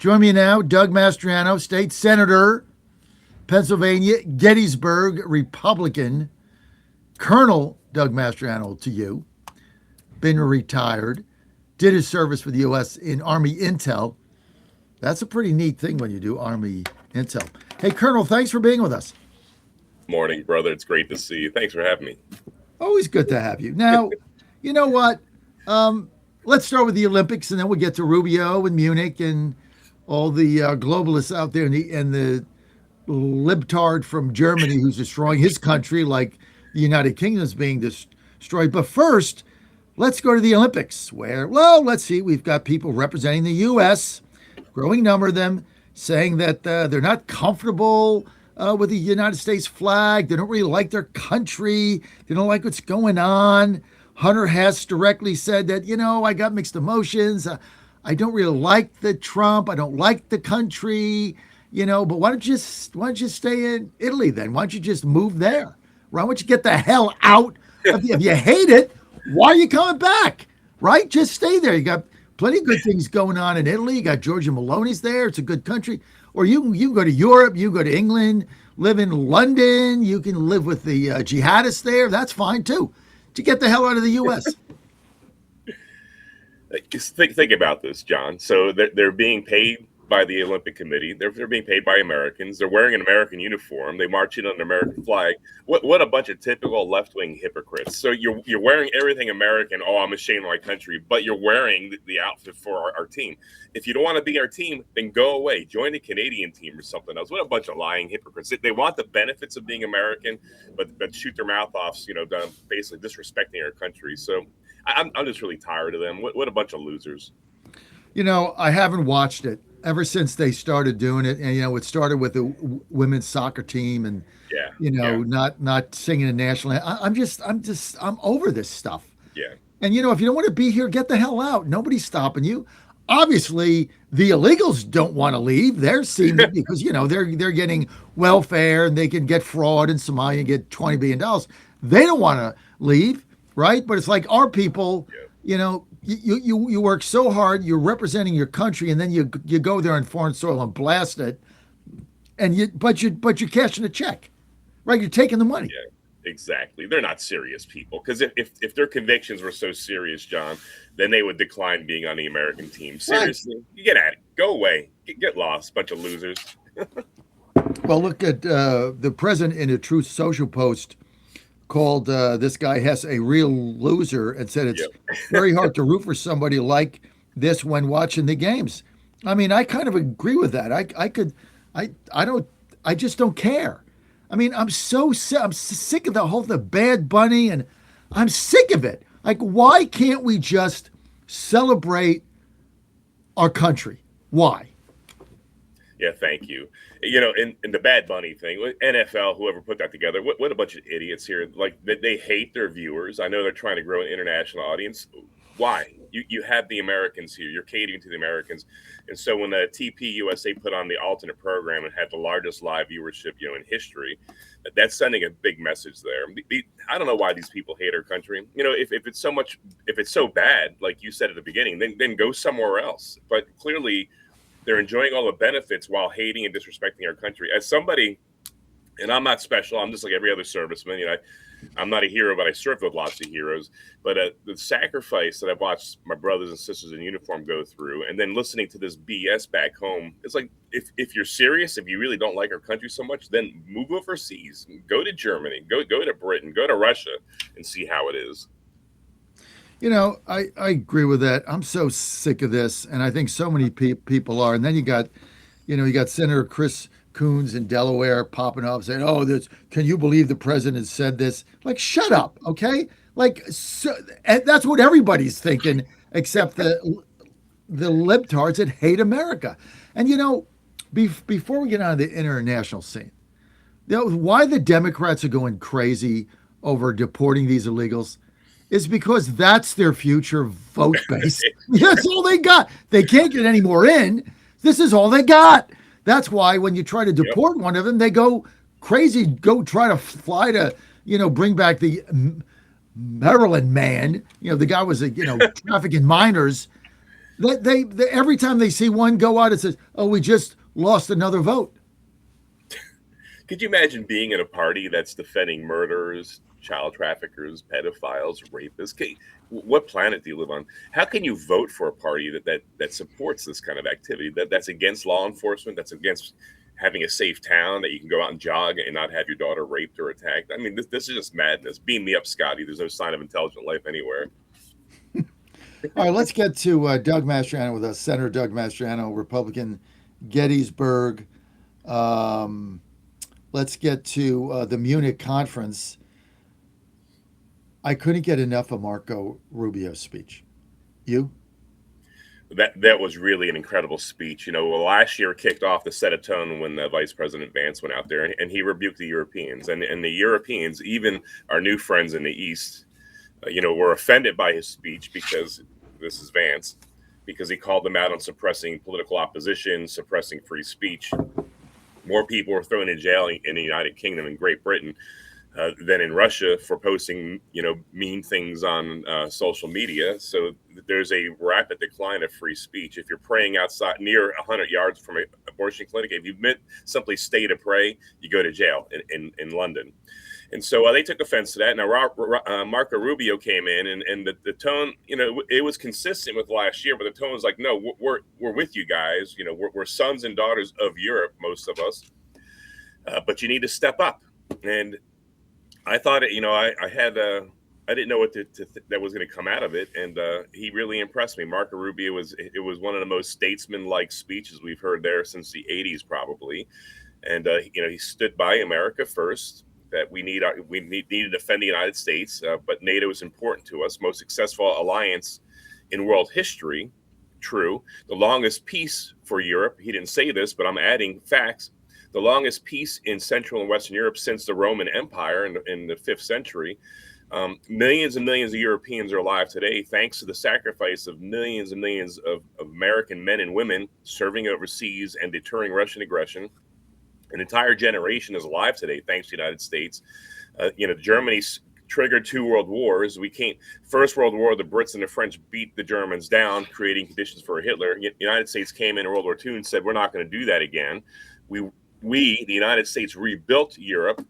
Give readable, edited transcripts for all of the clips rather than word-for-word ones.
Join me now, Doug Mastriano, State Senator, Pennsylvania, Gettysburg, Republican. Colonel Doug Mastriano to you. Been retired. Did his service for the U.S. in Army Intel. That's a pretty neat thing when you do Army Intel. Hey, Colonel, thanks for being with us. Morning, brother. It's great to see you. Thanks for having me. Always good to have you. Now, you know what? Let's start with the Olympics, and then we'll get to Rubio and Munich and all the globalists out there and the libtard from Germany who's destroying his country like the United Kingdom's being destroyed. But first, let's go to the Olympics where, well, let's see, we've got people representing the U.S., growing number of them, saying that they're not comfortable with the United States flag. They don't really like their country. They don't like what's going on. Hunter Hess directly said that, I got mixed emotions. I don't really like the Trump. I don't like the country, but why don't you stay in Italy then? Why don't you just move there? Why don't you get the hell out? If you hate it, why are you coming back? Right? Just stay there. You got plenty of good things going on in Italy. You got Giorgia Meloni's there. It's a good country. Or you go to Europe, you go to England, live in London. You can live with the jihadists there. That's fine too. To get the hell out of the U.S. Think about this, John. So they're being paid by the Olympic Committee. They're being paid by Americans. They're wearing an American uniform. They march in on an American flag. What a bunch of typical left-wing hypocrites. So you're wearing everything American. Oh, I'm ashamed of my country. But you're wearing the outfit for our team. If you don't want to be our team, then go away. Join the Canadian team or something else. What a bunch of lying hypocrites. They want the benefits of being American, but shoot their mouth off, basically disrespecting our country. So I'm just really tired of them. What a bunch of losers. I haven't watched it ever since they started doing it. And, it started with the women's soccer team and, not singing a national anthem. I'm over this stuff. Yeah. And, if you don't want to be here, get the hell out. Nobody's stopping you. Obviously, the illegals don't want to leave. They're seeming because, they're getting welfare and they can get fraud in Somalia and get $20 billion. They don't want to leave, right? But it's like our people, you work so hard, you're representing your country, and then you go there on foreign soil and blast it, and but you're cashing a check, right? You're taking the money. Yeah. Exactly. They're not serious people. Because if their convictions were so serious, John, then they would decline being on the American team. Seriously, right. You get at it. Go away. Get lost. Bunch of losers. Well, look at the president in a Truth Social post called this guy Hess a real loser and said it's very hard to root for somebody like this when watching the games. I mean, I kind of agree with that. I just don't care. I mean, I'm sick of the Bad Bunny, and I'm sick of it. Like, why can't we just celebrate our country? Why? Yeah, thank you. In the Bad Bunny thing, NFL, whoever put that together, what a bunch of idiots here. Like, they hate their viewers. I know they're trying to grow an international audience. Why? You have the Americans here. You're catering to the Americans. And so when the TP USA put on the alternate program and had the largest live viewership, in history, that's sending a big message there. I don't know why these people hate our country. If it's so bad, like you said at the beginning, then go somewhere else. But clearly they're enjoying all the benefits while hating and disrespecting our country. As somebody, and I'm not special, I'm just like every other serviceman, I'm not a hero, but I served with lots of heroes. But the sacrifice that I've watched my brothers and sisters in uniform go through, and then listening to this BS back home, it's like, if you're serious, if you really don't like our country so much, then move overseas, go to Germany, go to Britain, go to Russia, and see how it is. I agree with that. I'm so sick of this, and I think so many people are. And then you got Senator Chris Coons in Delaware popping up saying, "Oh, can you believe the president said this?" Like, shut up, okay? Like, and that's what everybody's thinking, except the libtards that hate America. And before we get on the international scene, why the Democrats are going crazy over deporting these illegals is because that's their future vote base. That's all they got. They can't get any more in. This is all they got. That's why when you try to deport one of them, they go crazy, go try to fly to, bring back the Maryland man. The guy was, trafficking minors. They every time they see one go out, it says, "Oh, we just lost another vote." Could you imagine being in a party that's defending murderers, child traffickers, pedophiles, rapists? What planet do you live on? How can you vote for a party that supports this kind of activity? That's against law enforcement. That's against having a safe town that you can go out and jog and not have your daughter raped or attacked. I mean, this is just madness. Beam me up, Scotty. There's no sign of intelligent life anywhere. All right, let's get to Doug Mastriano with us, Senator Doug Mastriano, Republican, Gettysburg. Um, let's get to the Munich conference. I couldn't get enough of Marco Rubio's speech. You? That was really an incredible speech. Well, last year kicked off the set a tone when Vice President Vance went out there and he rebuked the Europeans. And the Europeans, even our new friends in the East, were offended by his speech because this is Vance, because he called them out on suppressing political opposition, suppressing free speech. More people were thrown in jail in the United Kingdom and Great Britain than in Russia for posting, mean things on social media. So there's a rapid decline of free speech. If you're praying outside near 100 yards from an abortion clinic, if you simply stay to pray, you go to jail in London. And so they took offense to that. Now, Marco Rubio came in, and the tone, it was consistent with last year, but the tone was like, no, we're with you guys. We're sons and daughters of Europe, most of us, but you need to step up. And I thought, I didn't know what that was going to come out of it, and he really impressed me. Marco Rubio was one of the most statesman-like speeches we've heard there since the '80s, probably. And he stood by America first. That we need to defend the United States, but NATO is important to us. Most successful alliance in world history. True. The longest peace for Europe. He didn't say this, but I'm adding facts. The longest peace in Central and Western Europe since the Roman Empire in the 5th century. Millions and millions of Europeans are alive today thanks to the sacrifice of millions and millions of American men and women serving overseas and deterring Russian aggression. An entire generation is alive today thanks to the United States. Germany's triggered 2 world wars. First World War, the Brits and the French beat the Germans down, creating conditions for Hitler. The United States came in World War II and said, we're not going to do that again. We, the United States, rebuilt Europe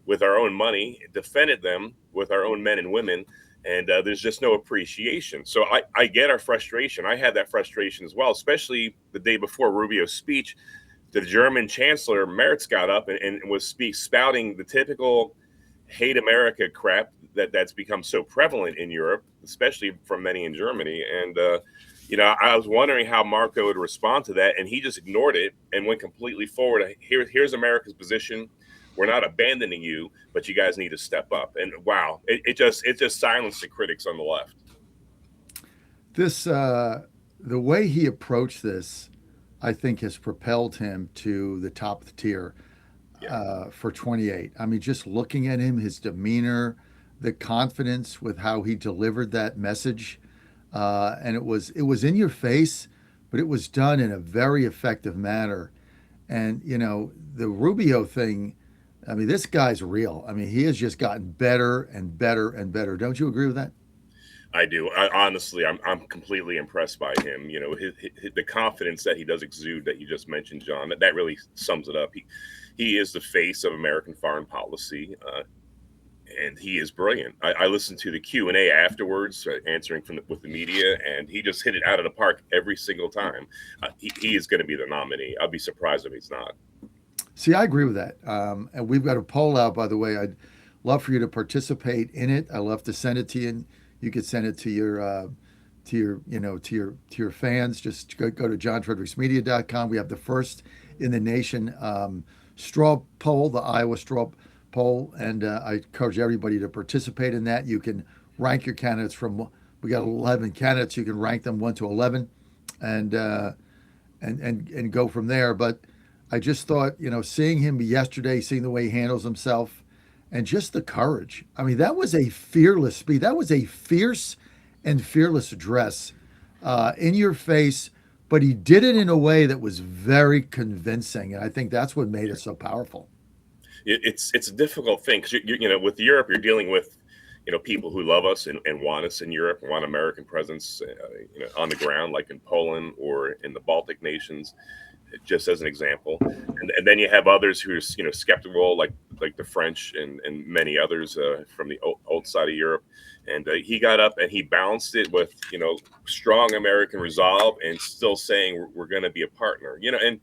with our own money, defended them with our own men and women, and there's just no appreciation. So I get our frustration. I had that frustration as well, especially the day before Rubio's speech. The German Chancellor Merz got up and was spouting the typical hate America crap that's become so prevalent in Europe, especially from many in Germany. And, I was wondering how Marco would respond to that. And he just ignored it and went completely forward. Here's America's position. We're not abandoning you, but you guys need to step up. And wow, it just silenced the critics on the left. This, the way he approached this, I think has propelled him to the top of the tier for 28. I mean, just looking at him, his demeanor, the confidence with how he delivered that message, and it was in your face, but it was done in a very effective manner. And the Rubio thing, I mean, this guy's real. I mean, he has just gotten better and better and better. Don't you agree with that? I do. Honestly, I'm completely impressed by him. The confidence that he does exude that you just mentioned, John, that really sums it up. He is the face of American foreign policy, and he is brilliant. I listened to the Q&A afterwards, answering with the media, and he just hit it out of the park every single time. He is going to be the nominee. I'll be surprised if he's not. See, I agree with that. And we've got a poll out, by the way. I'd love for you to participate in it. I love to send it to you. And you could send it to your fans. Just go to johnfredericksmedia.com. We have the first in the nation straw poll, the Iowa straw poll, and I encourage everybody to participate in that. You can rank your candidates we got 11 candidates. You can rank them 1 to 11, and go from there. But I just thought, seeing him yesterday, seeing the way he handles himself, and just the courage. I mean, that was a fearless speech. That was a fierce and fearless address, in your face, but he did it in a way that was very convincing. And I think that's what made it so powerful. It's a difficult thing because with Europe, you're dealing with people who love us and want us in Europe, want American presence, on the ground, like in Poland or in the Baltic nations, just as an example. And then you have others who are, skeptical, like the French and many others from the old side of Europe. And he got up and he balanced it with, strong American resolve and still saying we're going to be a partner. And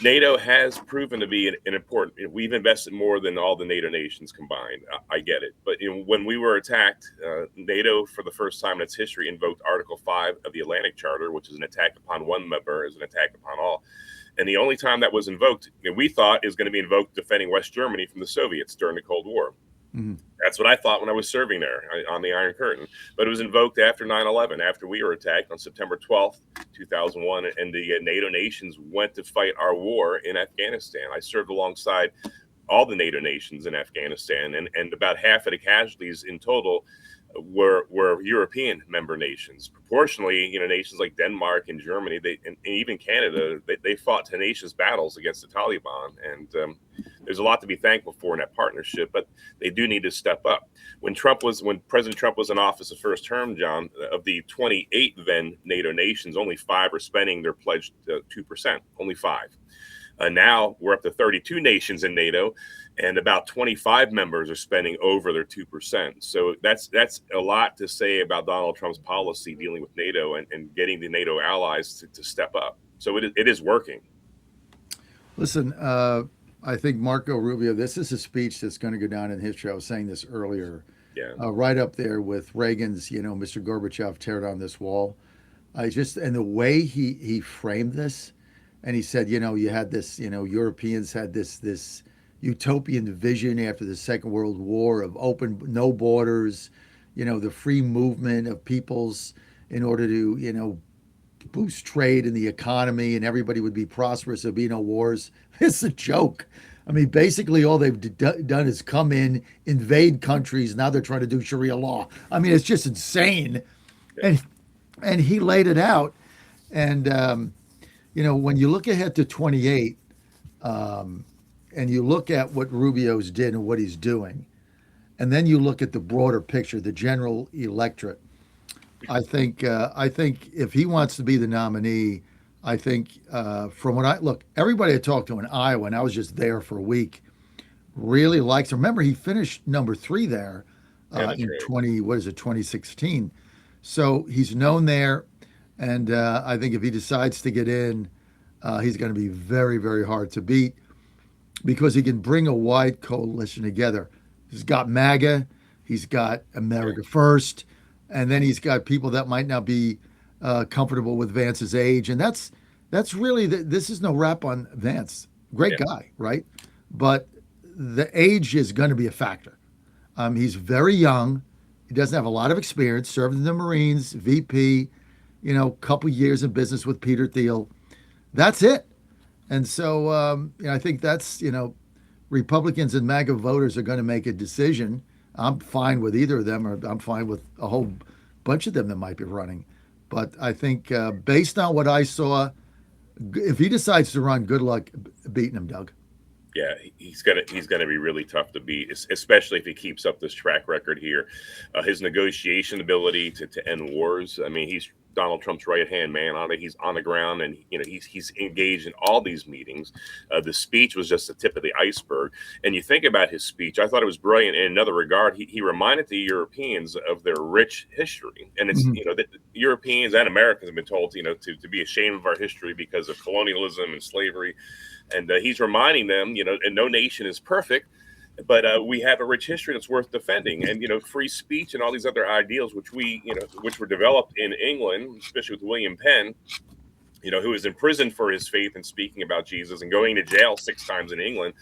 NATO has proven to be an important. We've invested more than all the NATO nations combined. I get it, but when we were attacked, NATO, for the first time in its history, invoked Article 5 of the Atlantic Charter, which is an attack upon one member is an attack upon all. And the only time that was invoked, we thought, is going to be invoked defending West Germany from the Soviets during the Cold War. Mm-hmm. That's what I thought when I was serving there on the Iron Curtain. But it was invoked after 9/11, after we were attacked on September 12th, 2001, and the NATO nations went to fight our war in Afghanistan. I served alongside all the NATO nations in Afghanistan, and about half of the casualties in total were European member nations. Proportionally, nations like Denmark and Germany, and even Canada, they fought tenacious battles against the Taliban. And there's a lot to be thankful for in that partnership, but they do need to step up. When President Trump was in office the first term, John, of the 28 then NATO nations, only 5 are spending their pledged 2%, only 5. Now we're up to 32 nations in NATO, and about 25 members are spending over their 2%. So that's a lot to say about Donald Trump's policy dealing with NATO and getting the NATO allies to step up. So it is working. Listen, I think Marco Rubio, this is a speech that's going to go down in history. I was saying this earlier. Yeah. Right up there with Reagan's, Mr. Gorbachev, tear down this wall. And the way he framed this, and he said, you had this, Europeans had this utopian vision after the Second World War of open, no borders, the free movement of peoples in order to, boost trade in the economy, and everybody would be prosperous. There'd be no wars. It's a joke. I mean, basically all they've done is come in, invade countries. Now they're trying to do Sharia law. I mean, it's just insane. And he laid it out. And, when you look ahead to 28, and you look at what Rubio's did and what he's doing, and then you look at the broader picture, the general electorate, I think if he wants to be the nominee, I think from what everybody I talked to in Iowa, and I was just there for a week, really likes him. Remember, he finished number 3 there in 2016. So he's known there. And I think if he decides to get in, he's going to be very, very hard to beat because he can bring a wide coalition together. He's got MAGA, he's got America First, and then he's got people that might not be comfortable with Vance's age. And that's really, this is no rap on Vance. Great guy, right? But the age is going to be a factor. He's very young. He doesn't have a lot of experience, served in the Marines, VP, couple years in business with Peter Thiel. That's it. And so I think that's, Republicans and MAGA voters are going to make a decision. I'm fine with either of them, or I'm fine with a whole bunch of them that might be running. But I think based on what I saw, if he decides to run, good luck beating him, Doug. Yeah, he's gonna be really tough to beat, especially if he keeps up this track record here. His negotiation ability to end wars. I mean, he's Donald Trump's right hand man on it. He's on the ground, and he's engaged in all these meetings. The speech was just the tip of the iceberg. And you think about his speech, I thought it was brilliant in another regard. He reminded the Europeans of their rich history, and it's the Europeans and Americans have been told to be ashamed of our history because of colonialism and slavery. And he's reminding them, and no nation is perfect, but we have a rich history that's worth defending. And, free speech and all these other ideals, which which were developed in England, especially with William Penn, who was imprisoned for his faith and speaking about Jesus and going to jail 6 times in England,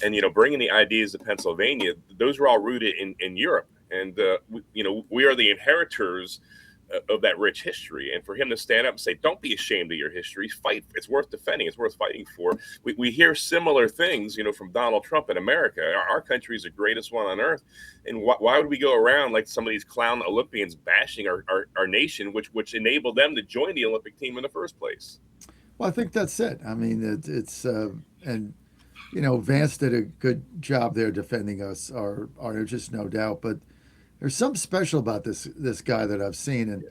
and, bringing the ideas to Pennsylvania. Those were all rooted in Europe. And, we are the inheritors of that rich history. And for him to stand up and say, don't be ashamed of your history, fight. It's worth defending. It's worth fighting for. We hear similar things, from Donald Trump in America. Our country is the greatest one on earth. And why would we go around like some of these clown Olympians bashing our nation, which enabled them to join the Olympic team in the first place? Well, I think that's it. I mean, it's and, Vance did a good job there defending us, or just no doubt. But There's something special about this guy that I've seen, and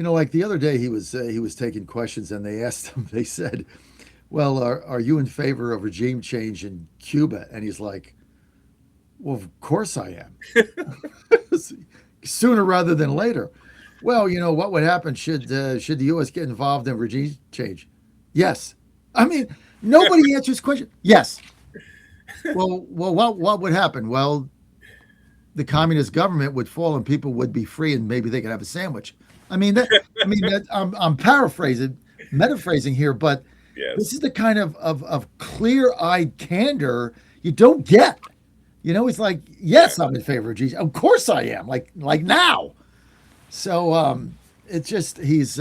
like the other day he was taking questions, and they asked him. They said, "Well, are you in favor of regime change in Cuba?" And he's like, "Well, of course I am. Sooner rather than later." Well, what would happen should the U.S. get involved in regime change? Yes. I mean, nobody answers question. Yes. Well, what would happen? Well, the communist government would fall and people would be free and maybe they could have a sandwich. I'm paraphrasing, metaphrasing here, but this Yes. is the kind of clear-eyed candor you don't get. He's like, Yeah. yes, I'm in favor of Jesus. Of course I am. Like now. So it's just this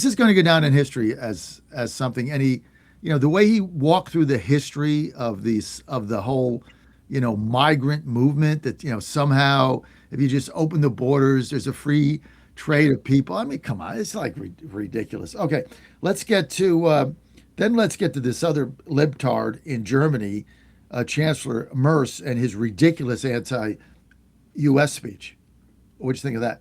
is going to go down in history as something. And the way he walked through the history of the whole, migrant movement that somehow if you just open the borders, there's a free trade of people. I mean, come on, it's like ridiculous. Okay, let's get to this other libtard in Germany, Chancellor Merz, and his ridiculous anti-U.S. speech. What do you think of that?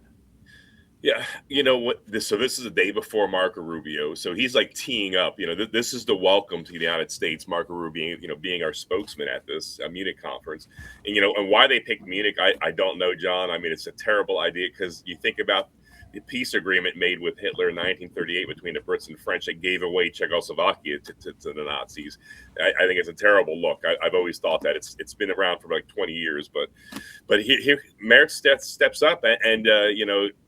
Yeah, you know what? This is the day before Marco Rubio, so he's like teeing up. This is the welcome to the United States. Marco Rubio, being our spokesman at this Munich conference, and why they picked Munich, I don't know, John. I mean, it's a terrible idea because you think about the peace agreement made with Hitler in 1938 between the Brits and French that gave away Czechoslovakia to the Nazis. I think it's a terrible look. I've always thought that it's been around for like 20 years, but here Merz steps up and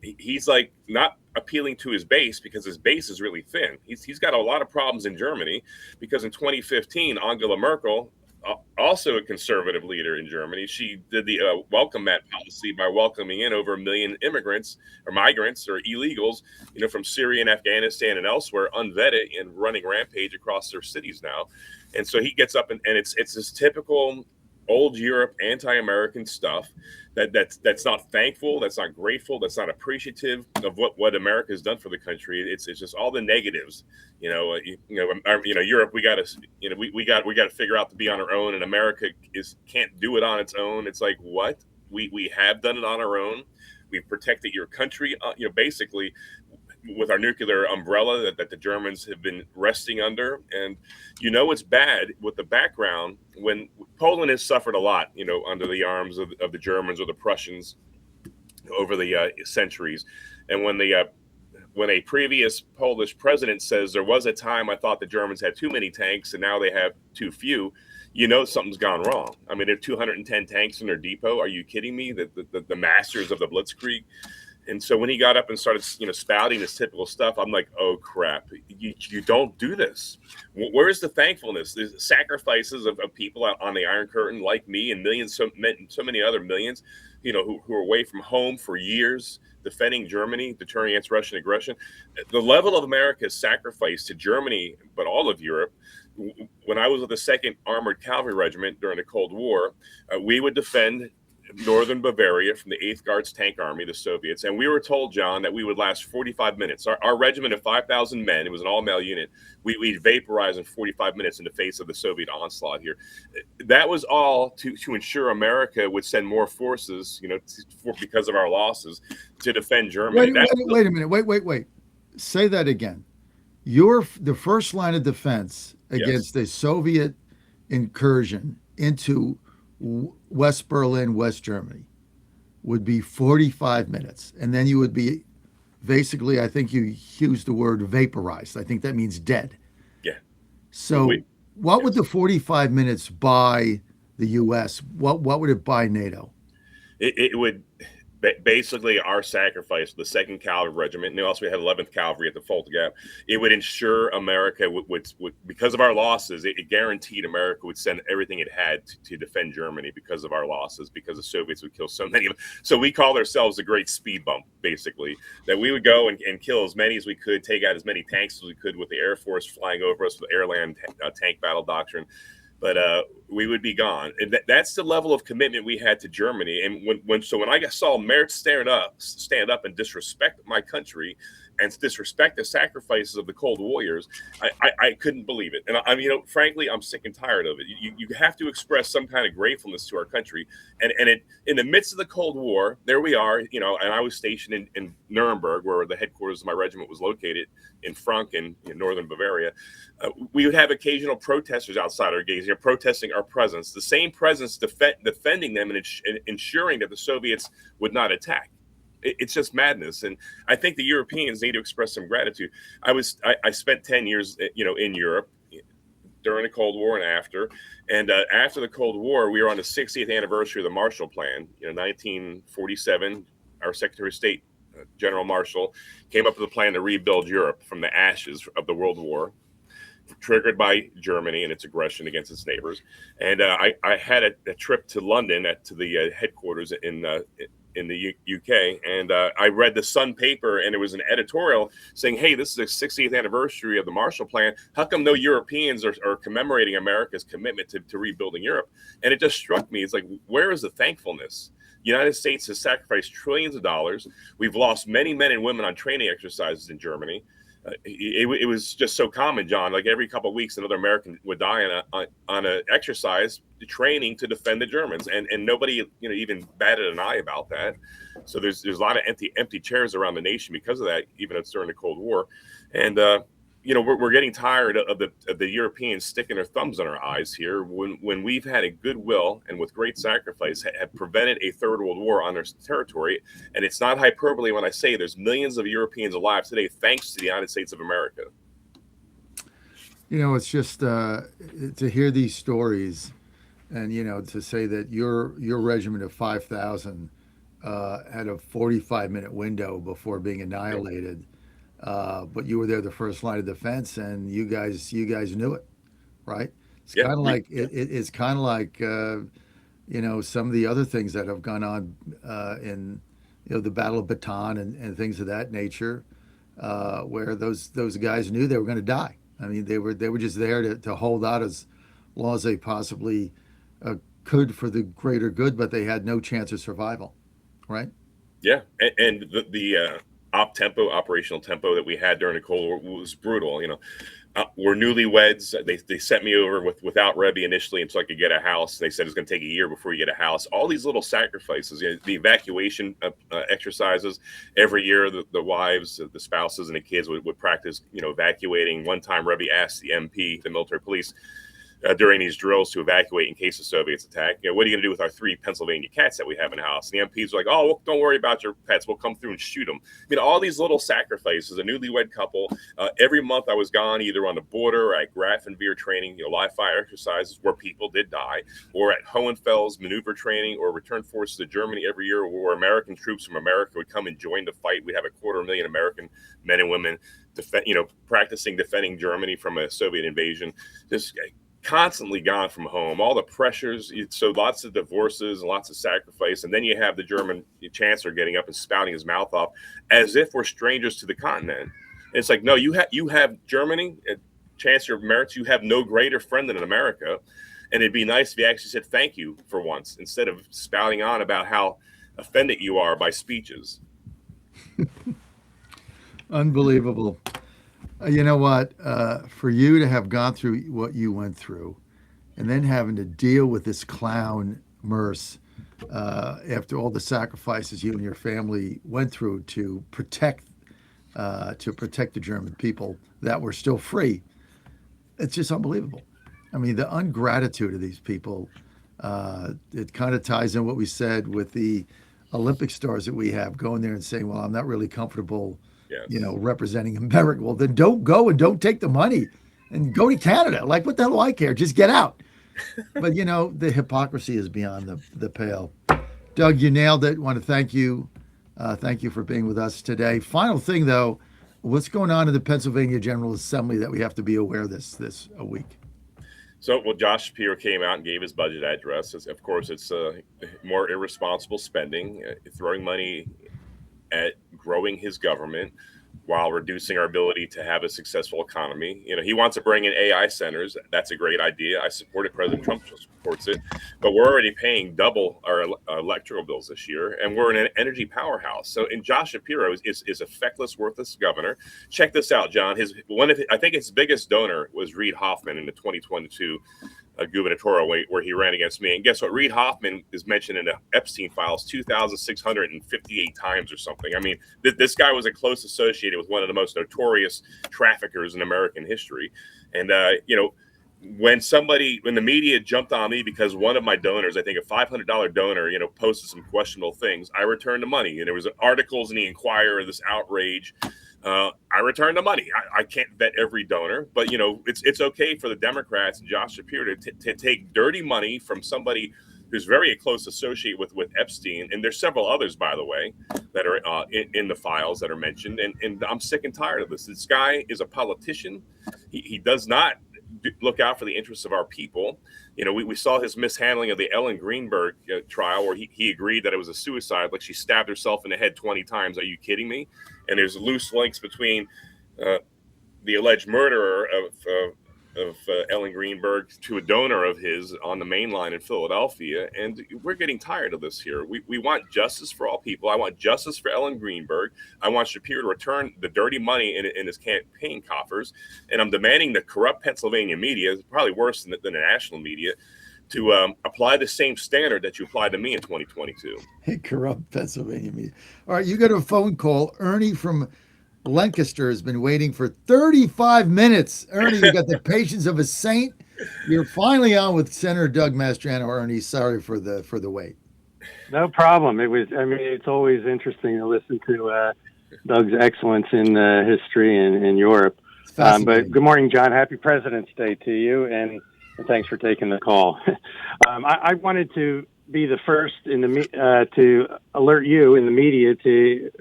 he's like not appealing to his base because his base is really thin. He's got a lot of problems in Germany because in 2015 Angela Merkel, also a conservative leader in Germany, she did the welcome mat policy by welcoming in over 1 million immigrants or migrants or illegals, from Syria and Afghanistan and elsewhere, unvetted and running rampage across their cities now. And so he gets up and it's this typical old Europe anti-American stuff that's not thankful, that's not grateful, that's not appreciative of what America has done for the country. It's just all the negatives. Europe, we got to we got to figure out to be on our own, and America can't do it on its own. It's like, what? We have done it on our own. We've protected your country, basically with our nuclear umbrella that the Germans have been resting under. And it's bad with the background when Poland has suffered a lot, under the arms of the Germans or the Prussians over the centuries. And when a previous Polish president says there was a time I thought the Germans had too many tanks and now they have too few, something's gone wrong. I mean, they have 210 tanks in their depot. Are you kidding me? The masters of the Blitzkrieg. And so when he got up and started, spouting this typical stuff, I'm like, oh crap, you don't do this. Where's the thankfulness? There's sacrifices of people out on the Iron Curtain, like me and millions, so many other millions, who are away from home for years, defending Germany, deterring against Russian aggression. The level of America's sacrifice to Germany, but all of Europe. When I was with the 2nd Armored Cavalry Regiment during the Cold War, we would defend northern Bavaria from the 8th Guards Tank Army, the Soviets. And we were told, John, that we would last 45 minutes. Our regiment of 5,000 men, it was an all-male unit, we'd vaporize in 45 minutes in the face of the Soviet onslaught here. That was all to ensure America would send more forces, because of our losses, to defend Germany. Wait a minute. Wait. Say that again. You're the first line of defense against a Soviet incursion into West Berlin, West Germany, would be 45 minutes. And then you would be basically, I think you used the word vaporized. I think that means dead. Yeah. So what would the 45 minutes buy the U.S.? What would it buy NATO? It would basically our sacrifice, the 2nd Cavalry Regiment, and also we had 11th Cavalry at the Fulda Gap. It would ensure America would because of our losses, it guaranteed America would send everything it had to defend Germany because of our losses, because the Soviets would kill so many of them. So we called ourselves the Great Speed Bump, basically, that we would go and kill as many as we could, take out as many tanks as we could with the Air Force flying over us with the air-land tank battle doctrine. But we would be gone. And that's the level of commitment we had to Germany. And when I saw Merz stand up and disrespect my country, and disrespect the sacrifices of the cold warriors, I couldn't believe it. And frankly, I'm sick and tired of it. You have to express some kind of gratefulness to our country. And it, in the midst of the Cold War, there we are, and I was stationed in Nuremberg, where the headquarters of my regiment was located, in Franken, in northern Bavaria. We would have occasional protesters outside our gates, protesting our presence, the same presence defending them and ensuring that the Soviets would not attack. It's just madness. And I think the Europeans need to express some gratitude. I spent 10 years, in Europe during the Cold War and after. And after the Cold War, we were on the 60th anniversary of the Marshall Plan. 1947, our Secretary of State, General Marshall, came up with a plan to rebuild Europe from the ashes of the World War, triggered by Germany and its aggression against its neighbors. And I had a trip to London to the headquarters in the UK, and I read the Sun paper, and it was an editorial saying, hey, this is the 60th anniversary of the Marshall Plan. How come no Europeans are commemorating America's commitment to rebuilding Europe? And it just struck me. It's like, where is the thankfulness? The United States has sacrificed trillions of dollars. We've lost many men and women on training exercises in Germany. It was just so common, John. Like every couple of weeks, another American would die on an exercise training to defend the Germans, and nobody even batted an eye about that. So there's a lot of empty chairs around the nation because of that, even during the Cold War. And we're getting tired of the Europeans sticking their thumbs in our eyes here when we've had a goodwill and with great sacrifice have prevented a third world war on their territory. And it's not hyperbole when I say there's millions of Europeans alive today thanks to the United States of America. It's just to hear these stories, and to say that your regiment of 5,000 had a 45-minute window before being annihilated. But you were there, the first line of defense, and you guys knew it, right? It's kind of like it's kind of like some of the other things that have gone on in the Battle of Bataan and things of that nature, where those guys knew they were going to die. I mean, they were just there to hold out as long as they possibly could for the greater good, but they had no chance of survival, right? Yeah, and the operational tempo that we had during the Cold War was brutal. We're newlyweds. They sent me over without Rebbe initially until I could get a house. They said it's going to take a year before you get a house. All these little sacrifices, the evacuation exercises every year. The wives, the spouses, and the kids would practice, evacuating. One time, Rebbe asked the MP, the military police, during these drills to evacuate in case the Soviets attack. What are you going to do with our 3 Pennsylvania cats that we have in the house? And the MPs are like, oh, well, don't worry about your pets. We'll come through and shoot them. All these little sacrifices, a newlywed couple. Every month I was gone either on the border or at Grafenwehr training, live fire exercises where people did die, or at Hohenfels maneuver training or return forces to Germany every year where American troops from America would come and join the fight. We have 250,000 American men and women practicing defending Germany from a Soviet invasion. Just constantly gone from home, all the pressures, so lots of divorces and lots of sacrifice, and then you have the German chancellor getting up and spouting his mouth off as if we're strangers to the continent. And it's like, no, you have Germany, Chancellor of Merits, you have no greater friend than America, and it'd be nice if you actually said thank you for once instead of spouting on about how offended you are by speeches. Unbelievable. You know what? For you to have gone through what you went through, and then having to deal with this clown Merce after all the sacrifices you and your family went through to protect the German people that were still free, it's just unbelievable. I mean, the ungratitude of these people. It kind of ties in what we said with the Olympic stars that we have going there and saying, "Well, I'm not really comfortable." Yes. Representing America. Well, then don't go and don't take the money and go to Canada. Like, what the hell do I care? Just get out. But, the hypocrisy is beyond the pale. Doug, you nailed it. Want to thank you. Thank you for being with us today. Final thing, though, what's going on in the Pennsylvania General Assembly that we have to be aware of this a week? So, Josh Shapiro came out and gave his budget address. Of course, it's more irresponsible spending, throwing money at growing his government, while reducing our ability to have a successful economy. He wants to bring in AI centers. That's a great idea. I support it. President Trump supports it. But we're already paying double our electrical bills this year, and we're in an energy powerhouse. So, and Josh Shapiro is a feckless, worthless governor. Check this out, John. I think his biggest donor was Reid Hoffman in the 2022 gubernatorial where he ran against me. And guess what? Reid Hoffman is mentioned in the Epstein files 2,658 times or something. I mean, this guy was a close associated with one of the most notorious traffickers in American history. And, when the media jumped on me because one of my donors, I think a $500 donor, posted some questionable things, I returned the money. And there was articles in the Inquirer, this outrage. I returned the money. I can't vet every donor, but it's okay for the Democrats and Josh Shapiro to take dirty money from somebody who's very close associate with Epstein. And there's several others, by the way, that are in the files that are mentioned. And I'm sick and tired of this. This guy is a politician. He does not look out for the interests of our people. We saw his mishandling of the Ellen Greenberg trial where he agreed that it was a suicide, like she stabbed herself in the head 20 times. Are you kidding me? And there's loose links between the alleged murderer of Ellen Greenberg to a donor of his on the main line in Philadelphia. And we're getting tired of this here. We want justice for all people. I want justice for Ellen Greenberg. I want Shapiro to return the dirty money in his campaign coffers. And I'm demanding the corrupt Pennsylvania media, probably worse than the national media, to apply the same standard that you applied to me in 2022. Hey, corrupt Pennsylvania media. All right, you got a phone call. Ernie from Lancaster has been waiting for 35 minutes. Ernie, you got the patience of a saint. You're finally on with Senator Doug Mastriano. Ernie, sorry for the wait. No problem. It's always interesting to listen to Doug's excellence in history and in Europe. But good morning, John. Happy President's Day to you, and thanks for taking the call. I wanted to be the first to alert you in the media to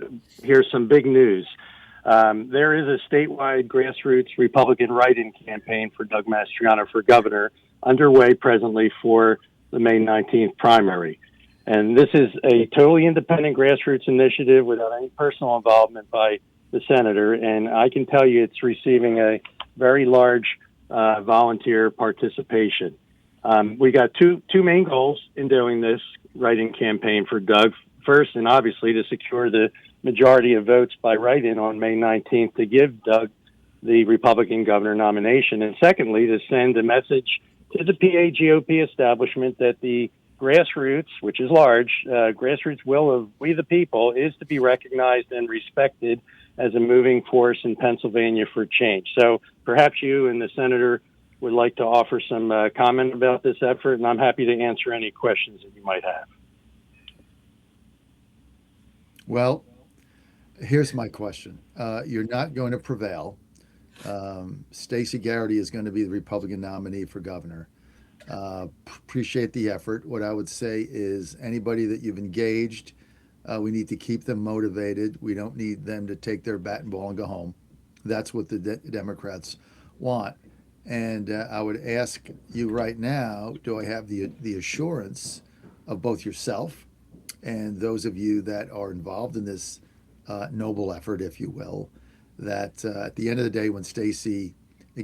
hear some big news. There is a statewide grassroots Republican write-in campaign for Doug Mastriano for governor underway presently for the May 19th primary. And this is a totally independent grassroots initiative without any personal involvement by the senator. And I can tell you it's receiving a very large volunteer participation. We got two main goals in doing this write-in campaign for Doug. First, and obviously to secure the majority of votes by write-in on May 19th to give Doug the Republican governor nomination. And secondly, to send a message to the PA GOP establishment that the grassroots, which is large, grassroots will of we the people is to be recognized and respected as a moving force in Pennsylvania for change. So perhaps you and the senator would like to offer some comment about this effort, and I'm happy to answer any questions that you might have. Well, here's my question. You're not going to prevail. Stacey Garrity is going to be the Republican nominee for governor. Appreciate the effort. What I would say is anybody that you've engaged, we need to keep them motivated. We don't need them to take their bat and ball and go home. That's what the Democrats want. And I would ask you right now, do I have the assurance of both yourself and those of you that are involved in this noble effort, if you will, that at the end of the day, when Stacey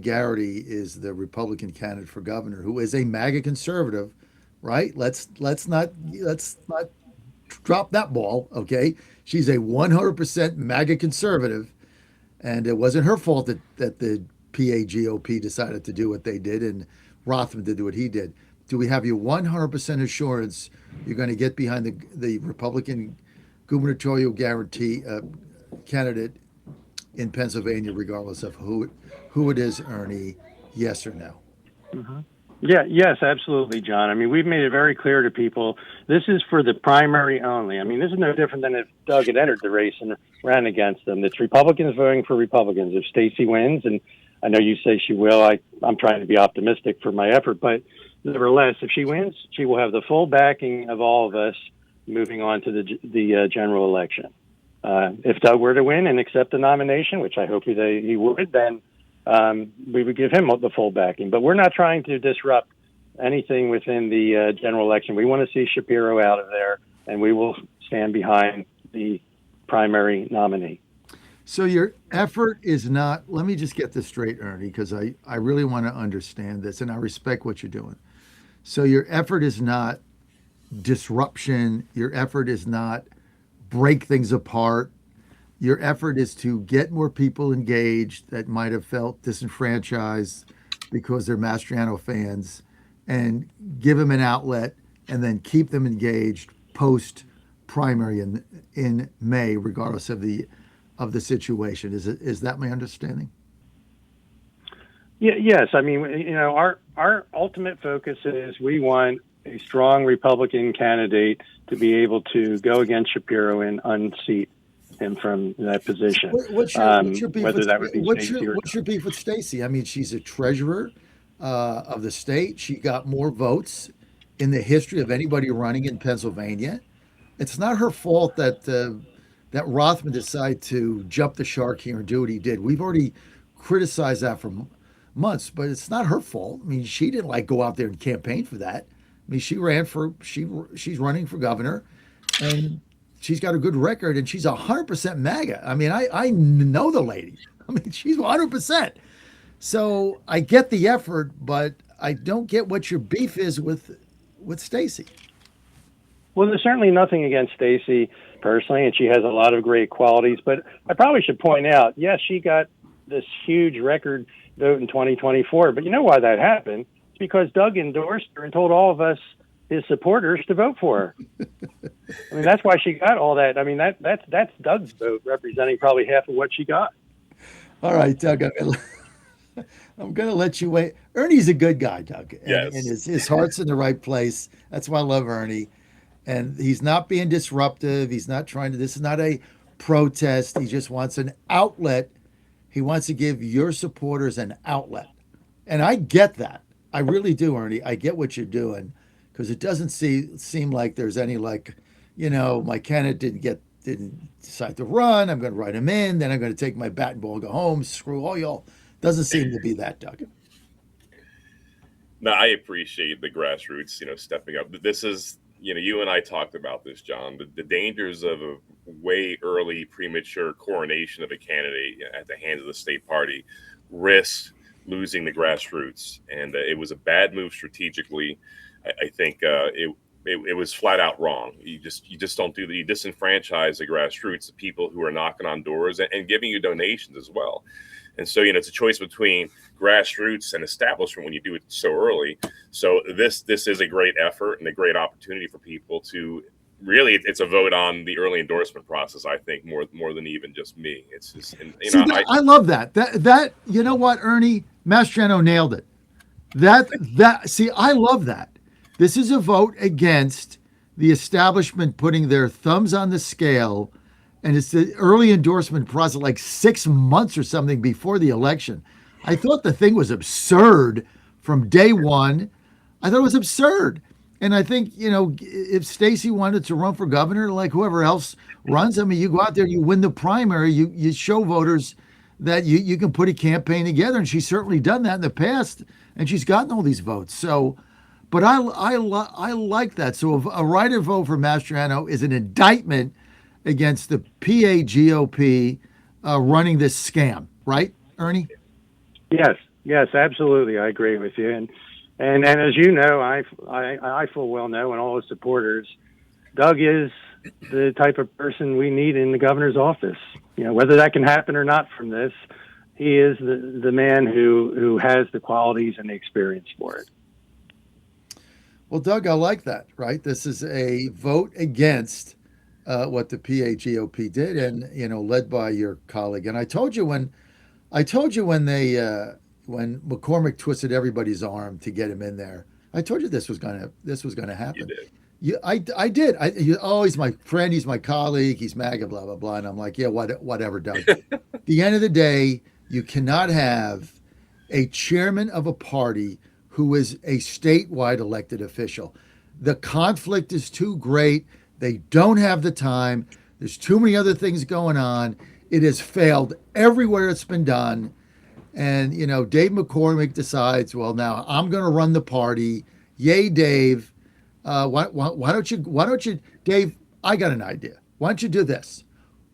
Garrity is the Republican candidate for governor, who is a MAGA conservative, right? Let's not drop that ball, okay? She's a 100% MAGA conservative, and it wasn't her fault that the PA GOP decided to do what they did and Rothman to do what he did. Do we have your 100% assurance you're going to get behind the Republican gubernatorial guarantee candidate in Pennsylvania, regardless of who it is, Ernie? Yes or no? Mm-hmm. Yeah, yes, absolutely, John. I mean, we've made it very clear to people, this is for the primary only. I mean, this is no different than if Doug had entered the race and ran against them. It's Republicans voting for Republicans. If Stacey wins, and I know you say she will, I'm trying to be optimistic for my effort, but nevertheless, if she wins, she will have the full backing of all of us moving on to the general election. If Doug were to win and accept the nomination, which I hope he would, then we would give him the full backing. But we're not trying to disrupt anything within the general election. We want to see Shapiro out of there, and we will stand behind the primary nominee. So your effort is not, let me just get this straight, Ernie, because I really want to understand this and I respect what you're doing. So your effort is not disruption. Your effort is not break things apart. Your effort is to get more people engaged that might have felt disenfranchised because they're Mastriano fans and give them an outlet and then keep them engaged post primary in May, regardless of the situation. Is that my understanding? Yeah, yes. I mean, our ultimate focus is we want a strong Republican candidate to be able to go against Shapiro and unseat him from that position. What's your beef whether with that would be Stacey or what's your beef with Stacey? I mean, she's a treasurer of the state. She got more votes in the history of anybody running in Pennsylvania. It's not her fault that Rothman decided to jump the shark here and do what he did. We've already criticized that for months, but it's not her fault. I mean, she didn't like go out there and campaign for that. I mean, she's running for governor, and she's got a good record, and she's 100% MAGA. I mean, I know the lady. I mean, she's 100%. So I get the effort, but I don't get what your beef is with Stacey. Well, there's certainly nothing against Stacey personally, and she has a lot of great qualities. But I probably should point out, yes, she got this huge record vote in 2024. But you know why that happened? It's because Doug endorsed her and told all of us, his supporters, to vote for her. I mean, that's why she got all that. I mean, that's Doug's vote representing probably half of what she got. All right, Doug, I'm going to let you wait. Ernie's a good guy, Doug. Yes. And his heart's in the right place. That's why I love Ernie. And he's not being disruptive. He's not trying to, this is not a protest. He just wants an outlet. He wants to give your supporters an outlet. And I get that. I really do, Ernie. I get what you're doing because it doesn't seem like there's any my candidate didn't decide to run. I'm going to write him in. Then I'm going to take my bat and ball, go home, screw all y'all. Doesn't seem to be that, Doug. No, I appreciate the grassroots, stepping up. This is, you and I talked about this, John, the dangers of a way early premature coronation of a candidate at the hands of the state party risks losing the grassroots. And it was a bad move strategically. I think it was flat out wrong. You just don't do that. You disenfranchise the grassroots, the people who are knocking on doors and giving you donations as well. And so, it's a choice between grassroots and establishment when you do it so early. So this is a great effort and a great opportunity for people to really, it's a vote on the early endorsement process, I think, more than even just me. It's just, I love that. That you know what, Ernie? Mastriano nailed it. I love that. This is a vote against the establishment putting their thumbs on the scale. And it's the early endorsement process, like 6 months or something before the election. I thought the thing was absurd from day one. I thought it was absurd. And I think, if Stacey wanted to run for governor, like whoever else runs, I mean, you go out there, you win the primary, you show voters that you can put a campaign together. And she's certainly done that in the past, and she's gotten all these votes. So, but I like that. So a write-in vote for Mastriano is an indictment against the PA GOP running this scam, right, Ernie? Yes, absolutely. I agree with you. And as you know, I full well know, and all his supporters, Doug is the type of person we need in the governor's office. Whether that can happen or not from this, he is the man who has the qualities and the experience for it. Well, Doug, I like that, right? This is a vote against what the PA GOP did, and led by your colleague. And I told you when McCormick twisted everybody's arm to get him in there, I told you this was gonna happen. You did. I did. He's my friend, he's my colleague, he's MAGA, blah blah blah. And I'm like, yeah, whatever, Doug. At the end of the day, you cannot have a chairman of a party who is a statewide elected official. The conflict is too great. They don't have the time. There's too many other things going on. It has failed everywhere it's been done. And, Dave McCormick decides, well, now I'm going to run the party. Yay, Dave. Why don't you, Dave, I got an idea. Why don't you do this?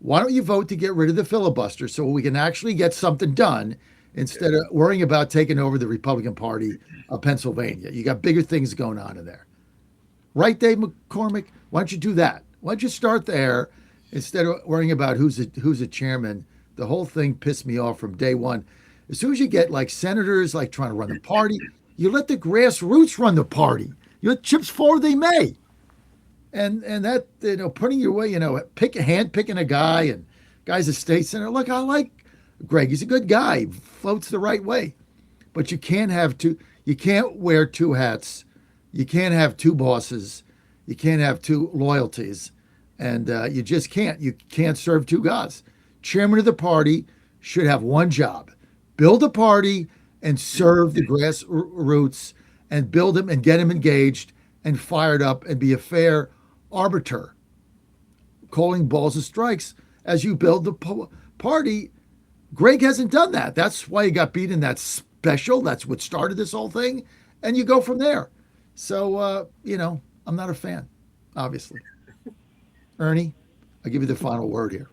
Why don't you vote to get rid of the filibuster so we can actually get something done instead of worrying about taking over the Republican Party of Pennsylvania? You got bigger things going on in there. Right, Dave McCormick? Why don't you do that? Why don't you start there instead of worrying about who's a chairman? The whole thing pissed me off from day one. As soon as you get like senators like trying to run the party, you let the grassroots run the party. You let chips fall where they may. And that, putting your way, hand picking a guy, and guy's a state senator. Look, I like Greg. He's a good guy. Votes the right way. But you can't wear two hats. You can't have two bosses. You can't have two loyalties. And you just can't. You can't serve two gods. Chairman of the party should have one job: build a party and serve the grassroots and build them and get them engaged and fired up and be a fair arbiter, calling balls and strikes as you build the party. Greg hasn't done that. That's why he got beat in that special. That's what started this whole thing. And you go from there. So, I'm not a fan, obviously. Ernie, I'll give you the final word here.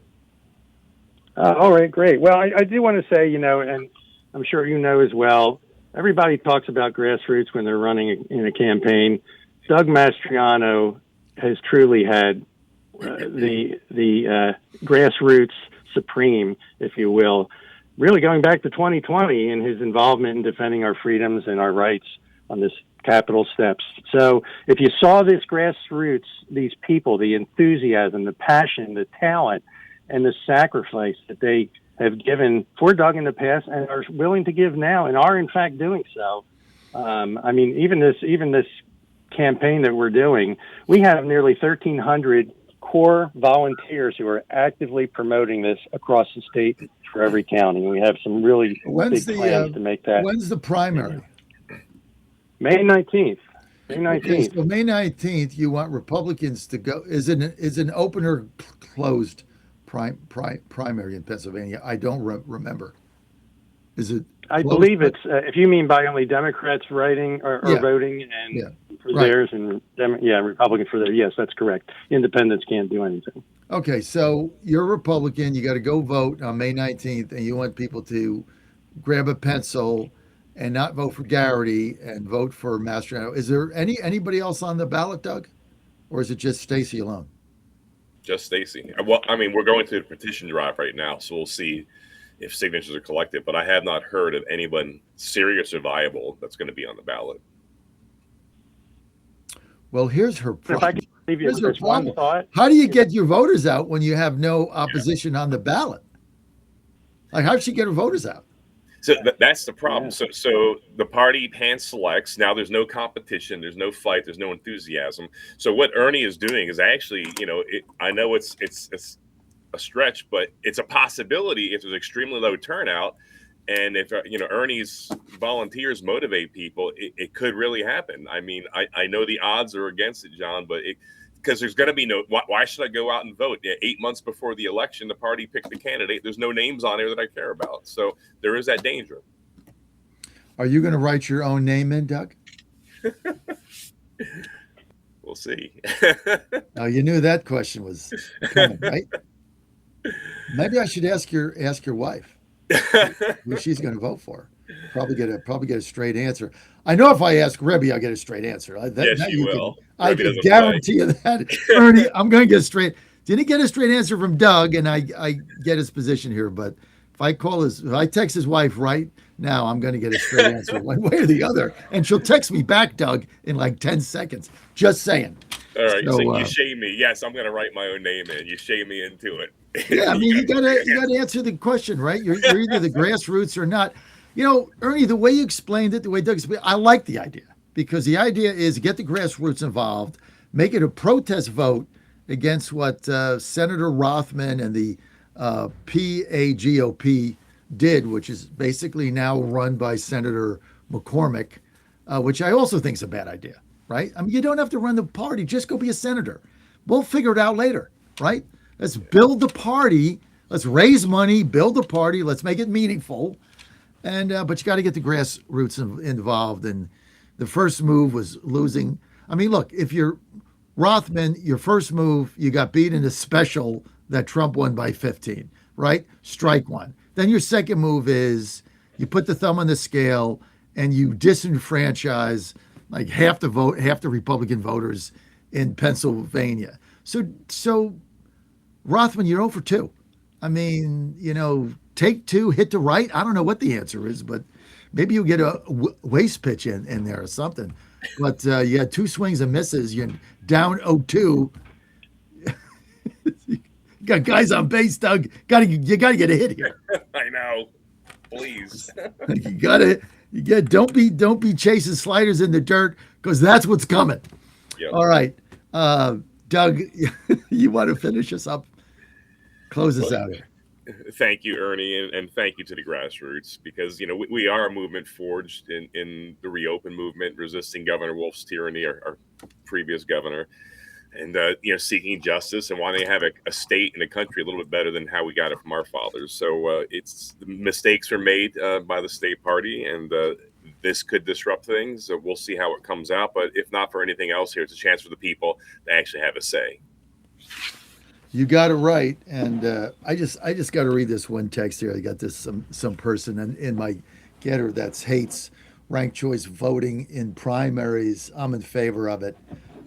All right, great. Well, I do want to say, and I'm sure you know as well, everybody talks about grassroots when they're running in a campaign. Doug Mastriano has truly had the grassroots supreme, if you will, really going back to 2020 in his involvement in defending our freedoms and our rights on this Capitol steps. So if you saw this grassroots, these people, the enthusiasm, the passion, the talent, and the sacrifice that they have given for Doug in the past and are willing to give now and are in fact doing so. Even this campaign that we're doing, we have nearly 1,300 core volunteers who are actively promoting this across the state for every county. We have some really big plans to make that. When's the primary? May 19th. May 19th. Okay, so May 19th, you want Republicans to go. Is an open or closed primary in Pennsylvania? I don't remember. Is it? I believe it's, if you mean by only Democrats writing or voting and for theirs and Republicans for theirs. Yes, that's correct. Independents can't do anything. Okay, so you're a Republican. You got to go vote on May 19th, and you want people to grab a pencil and not vote for Garrity and vote for Mastriano. Is there anybody else on the ballot, Doug? Or is it just Stacey alone? Just Stacey. Well, we're going through the petition drive right now, so we'll see if signatures are collected, but I have not heard of anyone serious or viable that's going to be on the ballot. Well, here's her problem. If I can leave you with one thought. How do you get your voters out when you have no opposition on the ballot? Like, how does she get her voters out? So that's the problem. Yeah. So the party hand selects. Now there's no competition. There's no fight. There's no enthusiasm. So what Ernie is doing is actually, I know it's a stretch, but it's a possibility if there's extremely low turnout. And if, Ernie's volunteers motivate people, it could really happen. I know the odds are against it, John, but because there's going to be why should I go out and vote? 8 months before the election, the party picked the candidate. There's no names on there that I care about. So there is that danger. Are you going to write your own name in, Doug? We'll see. Oh, you knew that question was coming, right? Maybe I should ask your wife who she's going to vote for. Probably get a straight answer. I know if I ask Rebby, I'll get a straight answer. Yes, you will. I can guarantee you that. Ernie, I'm going to get a straight. Didn't get a straight answer from Doug, and I get his position here. But if I text his wife right now, I'm going to get a straight answer one way or the other, and she'll text me back, Doug, in like 10 seconds. Just saying. All right, so you shame me. Yes, I'm going to write my own name in. You shame me into it. Yeah, you got to answer the question, right? You're either the grassroots or not. Ernie, the way you explained it, the way Doug explained it, I like the idea, because the idea is get the grassroots involved, make it a protest vote against what Senator Rothman and the PAGOP did, which is basically now run by Senator McCormick, which I also think is a bad idea, right? You don't have to run the party. Just go be a senator. We'll figure it out later, right? Let's build the party. Let's raise money, build the party. Let's make it meaningful. And but you got to get the grassroots involved. And the first move was losing. Look, if you're Rothman, your first move, you got beat in a special that Trump won by 15, right? Strike one. Then your second move is you put the thumb on the scale and you disenfranchise like half the Republican voters in Pennsylvania. So Rothman, you're 0 for 2. I mean, take two, hit to right. I don't know what the answer is, but maybe you'll get a waste pitch in there or something. But you had 2 swings and misses. You're down 0-2. You got guys on base, Doug. You gotta get a hit here. I know. Please. Don't be chasing sliders in the dirt because that's what's coming. Yep. All right. Doug, you want to finish us up? Close us out here. Thank you, Ernie, and thank you to the grassroots, because we are a movement forged in the reopen movement, resisting Governor Wolf's tyranny, our previous governor, and seeking justice and wanting to have a state and a country a little bit better than how we got it from our fathers. So the mistakes are made by the state party, and this could disrupt things. So we'll see how it comes out. But if not for anything else, here it's a chance for the people to actually have a say. You got it right, and I just got to read this one text here. I got this some person in my getter that hates ranked choice voting in primaries. I'm in favor of it.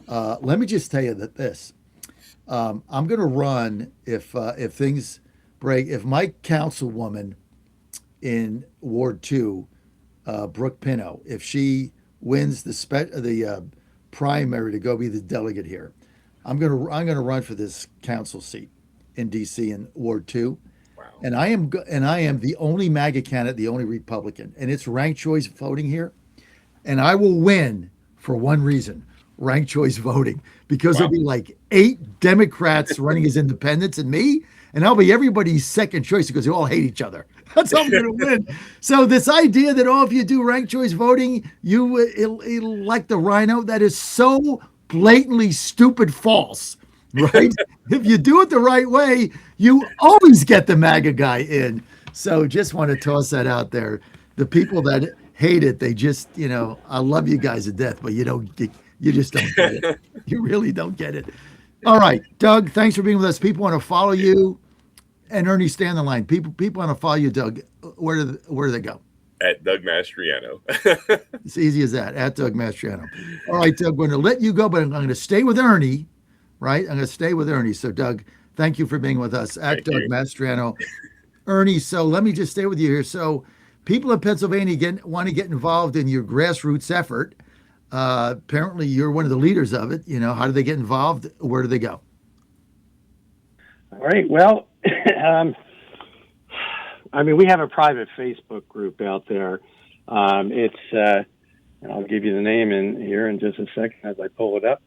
Let me just tell you that I'm going to run if things break. If my councilwoman in Ward 2, Brooke Pinto, if she wins the primary to go be the delegate here, I'm gonna run for this council seat in D.C. in Ward 2. Wow. And I am the only MAGA candidate, the only Republican, and it's ranked choice voting here, and I will win for one reason: ranked choice voting, because there'll be like 8 Democrats running as independents and me, and I'll be everybody's second choice because they all hate each other. That's how I'm going to win. So this idea that if you do ranked choice voting, it'll elect the rhino, that is so blatantly stupid false, right? If you do it the right way, you always get the MAGA guy in. So just want to toss that out there. The people that hate it, they just, I love you guys to death, but you just don't get it. You really don't get it. All right, Doug, thanks for being with us. People want to follow you, and Ernie, stay on the line. People want to follow you, Doug. Where do they go? At Doug Mastriano. It's easy as that. At Doug Mastriano. All right, Doug, we're going to let you go, but I'm going to stay with Ernie, right? I'm going to stay with Ernie. So, Doug, thank you for being with us at Doug Mastriano. Ernie, so let me just stay with you here. So, people in Pennsylvania want to get involved in your grassroots effort. Apparently, you're one of the leaders of it. How do they get involved? Where do they go? All right. Well, we have a private Facebook group out there. It's, and I'll give you the name in here in just a second as I pull it up.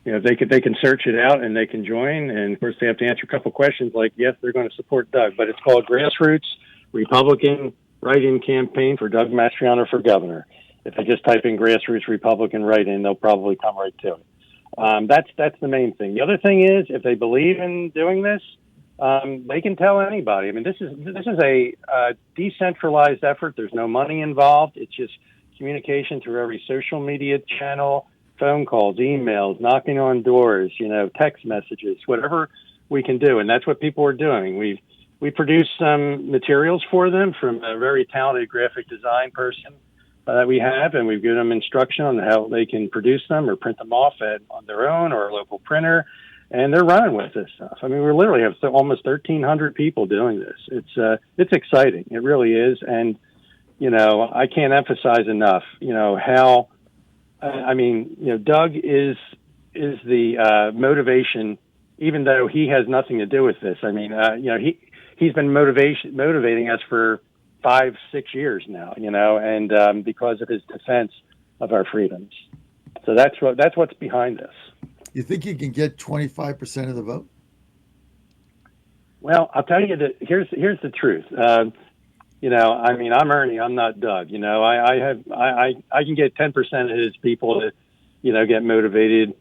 They can search it out and they can join. And of course, they have to answer a couple questions like, yes, they're going to support Doug. But it's called Grassroots Republican Write-In Campaign for Doug Mastriano for Governor. If they just type in Grassroots Republican Write-In, they'll probably come right to it. That's the main thing. The other thing is, if they believe in doing this, they can tell anybody. I mean, this is a decentralized effort. There's no money involved. It's just communication through every social media channel, phone calls, emails, knocking on doors, text messages, whatever we can do. And that's what people are doing. We produced some materials for them from a very talented graphic design person that we have, and we've given them instruction on how they can produce them or print them off on their own or a local printer. And they're running with this stuff. I mean, we literally have almost 1,300 people doing this. It's exciting. It really is. And, I can't emphasize enough, how, Doug is the motivation, even though he has nothing to do with this. I mean, he's been motivating us for 5-6 years now, and because of his defense of our freedoms. So that's what's behind this. You think you can get 25% of the vote? Well, I'll tell you that here's the truth. I'm Ernie. I'm not Doug. I can get 10% of his people to, get motivated.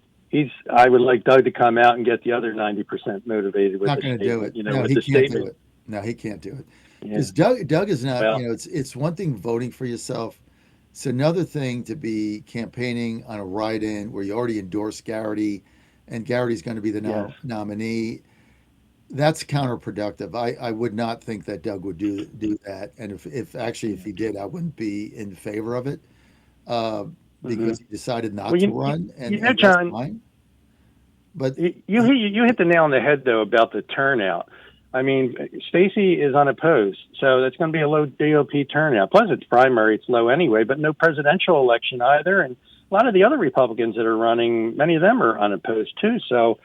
I would like Doug to come out and get the other 90% motivated with not going to do it. No, with he the can't statement. do it. No, he can't do it. Because Doug is not. Well, it's one thing voting for yourself. It's another thing to be campaigning on a write-in where you already endorse Garrity and Garrity's going to be the nominee. That's counterproductive. I would not think that Doug would do that. And if he did, I wouldn't be in favor of it because he decided not to run. And John, that's fine. But you hit the nail on the head, though, about the turnout. I mean, Stacey is unopposed, so that's going to be a low GOP turnout. Plus, it's primary; it's low anyway. But no presidential election either, and a lot of the other Republicans that are running, many of them are unopposed too. So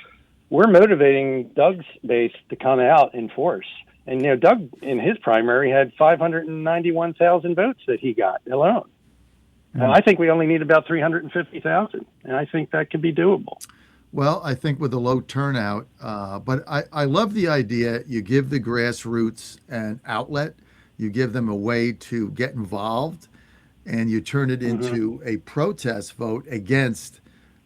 we're motivating Doug's base to come out in force. And Doug in his primary had 591,000 votes that he got alone. And I think we only need about 350,000, and I think that could be doable. Well, I think with a low turnout, but I love the idea. You give the grassroots an outlet, you give them a way to get involved, and you turn it into a protest vote against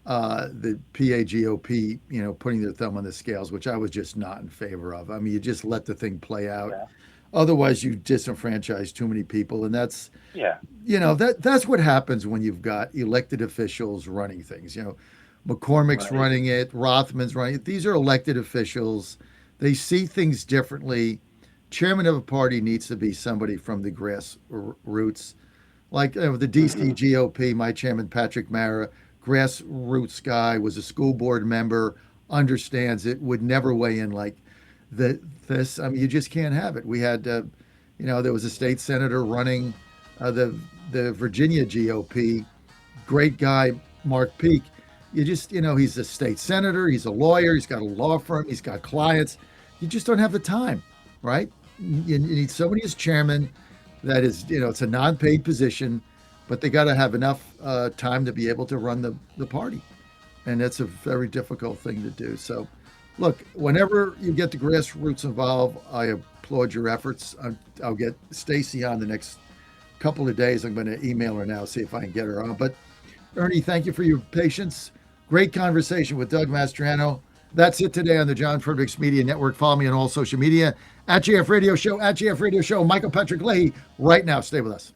the PAGOP, putting their thumb on the scales, which I was just not in favor of. I mean, you just let the thing play out. Yeah. Otherwise, you disenfranchise too many people, and that's that's what happens when you've got elected officials running things. McCormick's running it, Rothman's running it. These are elected officials. They see things differently. Chairman of a party needs to be somebody from the grassroots. Like the DC GOP, my chairman, Patrick Mara, grassroots guy, was a school board member, understands it, would never weigh in like this. I mean, you just can't have it. We had, there was a state senator running the Virginia GOP, great guy, Mark Peake. You just, he's a state senator, he's a lawyer, he's got a law firm, he's got clients. You just don't have the time, right? You need somebody as chairman that is, it's a non-paid position, but they got to have enough time to be able to run the party. And that's a very difficult thing to do. So, look, whenever you get the grassroots involved, I applaud your efforts. I'll get Stacey on the next couple of days. I'm going to email her now, see if I can get her on. But Ernie, thank you for your patience. Great conversation with Doug Mastriano. That's it today on the John Fredericks Media Network. Follow me on all social media at JF Radio Show, Michael Patrick Leahy. Right now, stay with us.